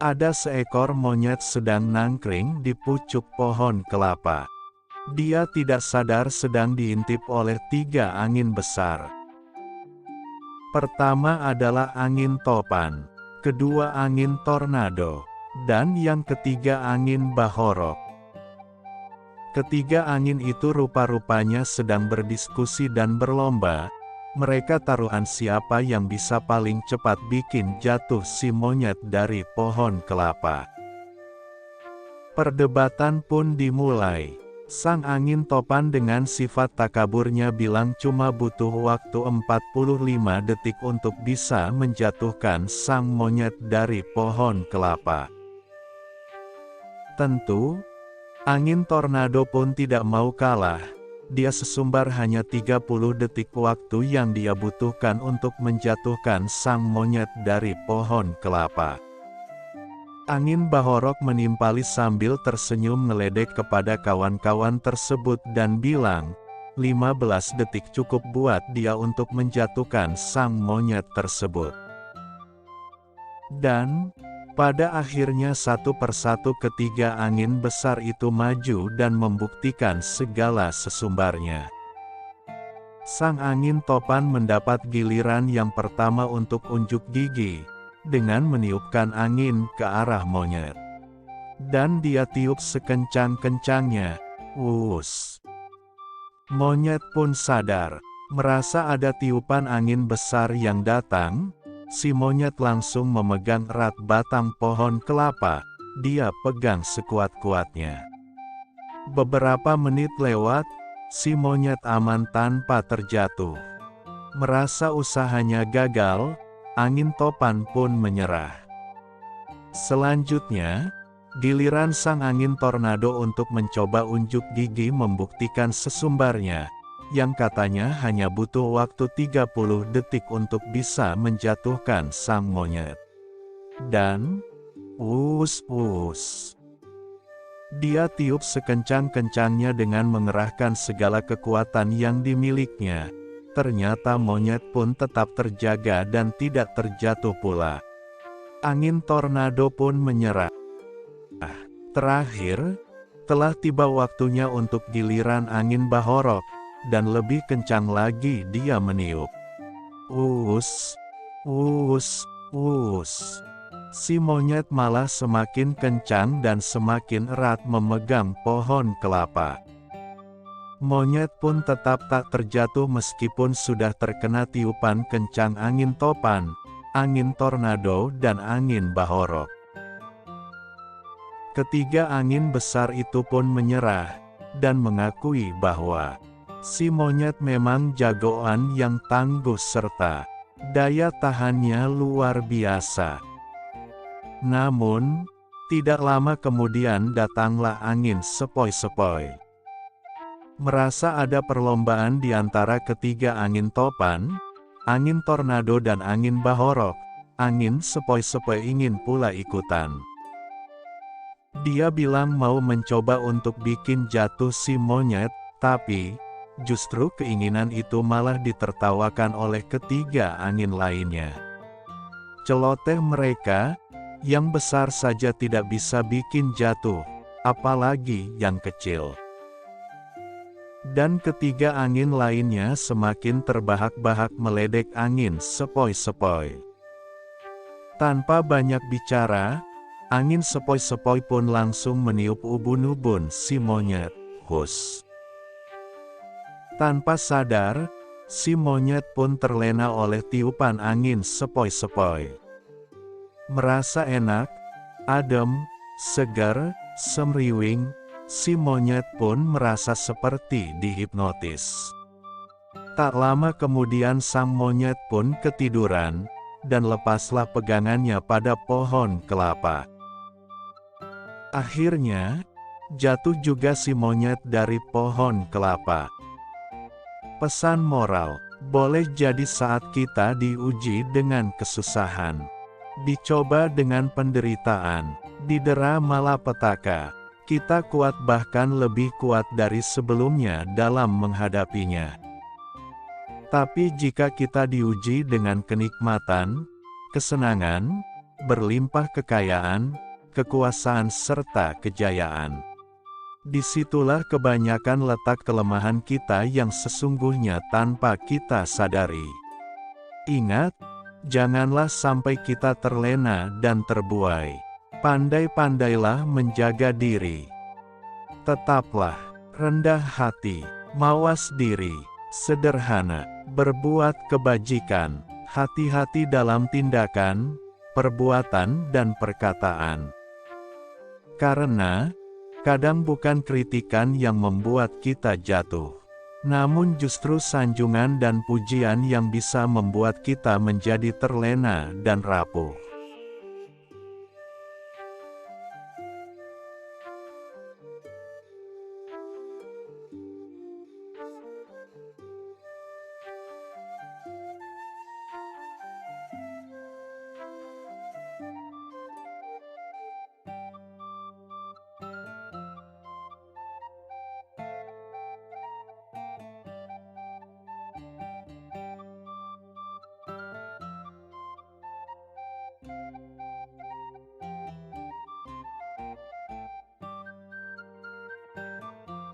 Ada seekor monyet sedang nangkring di pucuk pohon kelapa. Dia tidak sadar sedang diintip oleh 3 angin besar. Pertama adalah angin topan, kedua angin tornado, dan yang ketiga angin bahorok. Ketiga angin itu rupa-rupanya sedang berdiskusi dan berlomba. Mereka taruhan siapa yang bisa paling cepat bikin jatuh si monyet dari pohon kelapa. Perdebatan pun dimulai. Sang angin topan dengan sifat takaburnya bilang cuma butuh waktu 45 detik untuk bisa menjatuhkan sang monyet dari pohon kelapa. Tentu, angin tornado pun tidak mau kalah. Dia sesumbar hanya 30 detik waktu yang dia butuhkan untuk menjatuhkan sang monyet dari pohon kelapa. Angin bahorok menimpali sambil tersenyum ngeledek kepada kawan-kawan tersebut dan bilang, 15 detik cukup buat dia untuk menjatuhkan sang monyet tersebut. Dan, pada akhirnya satu persatu ketiga angin besar itu maju dan membuktikan segala sesumbarnya. Sang angin topan mendapat giliran yang pertama untuk unjuk gigi, dengan meniupkan angin ke arah monyet. Dan dia tiup sekencang-kencangnya, wuss. Monyet pun sadar, merasa ada tiupan angin besar yang datang. Si monyet langsung memegang erat batang pohon kelapa, dia pegang sekuat-kuatnya. Beberapa menit lewat, si monyet aman tanpa terjatuh. Merasa usahanya gagal, angin topan pun menyerah. Selanjutnya, giliran sang angin tornado untuk mencoba unjuk gigi membuktikan sesumbarnya, yang katanya hanya butuh waktu 30 detik untuk bisa menjatuhkan sang monyet. Dan, wuss. Dia tiup sekencang-kencangnya dengan mengerahkan segala kekuatan yang dimilikinya. Ternyata monyet pun tetap terjaga dan tidak terjatuh pula. Angin tornado pun menyerah. Terakhir, telah tiba waktunya untuk giliran angin bahorok, dan lebih kencang lagi dia meniup. Wuss. Si monyet malah semakin kencang dan semakin erat memegang pohon kelapa. Monyet pun tetap tak terjatuh meskipun sudah terkena tiupan kencang angin topan, angin tornado dan angin bahorok. Ketiga angin besar itu pun menyerah, dan mengakui bahwa si monyet memang jagoan yang tangguh serta daya tahannya luar biasa. Namun, tidak lama kemudian datanglah angin sepoi-sepoi. Merasa ada perlombaan di antara ketiga angin topan, angin tornado dan angin bahorok, angin sepoi-sepoi ingin pula ikutan. Dia bilang mau mencoba untuk bikin jatuh si monyet, tapi, justru keinginan itu malah ditertawakan oleh ketiga angin lainnya. Celoteh mereka, yang besar saja tidak bisa bikin jatuh, apalagi yang kecil. Dan ketiga angin lainnya semakin terbahak-bahak meledek angin sepoi-sepoi. Tanpa banyak bicara, angin sepoi-sepoi pun langsung meniup ubun-ubun si monyet, hus. Tanpa sadar, si monyet pun terlena oleh tiupan angin sepoi-sepoi. Merasa enak, adem, segar, semriwing, si monyet pun merasa seperti dihipnotis. Tak lama kemudian sang monyet pun ketiduran, dan lepaslah pegangannya pada pohon kelapa. Akhirnya, jatuh juga si monyet dari pohon kelapa. Pesan moral, boleh jadi saat kita diuji dengan kesusahan, dicoba dengan penderitaan, didera malapetaka, kita kuat bahkan lebih kuat dari sebelumnya dalam menghadapinya. Tapi jika kita diuji dengan kenikmatan, kesenangan, berlimpah kekayaan, kekuasaan serta kejayaan. Disitulah kebanyakan letak kelemahan kita yang sesungguhnya tanpa kita sadari. Ingat, janganlah sampai kita terlena dan terbuai. Pandai-pandailah menjaga diri. Tetaplah rendah hati, mawas diri, sederhana, berbuat kebajikan, hati-hati dalam tindakan, perbuatan dan perkataan. Karena, kadang bukan kritikan yang membuat kita jatuh, namun justru sanjungan dan pujian yang bisa membuat kita menjadi terlena dan rapuh.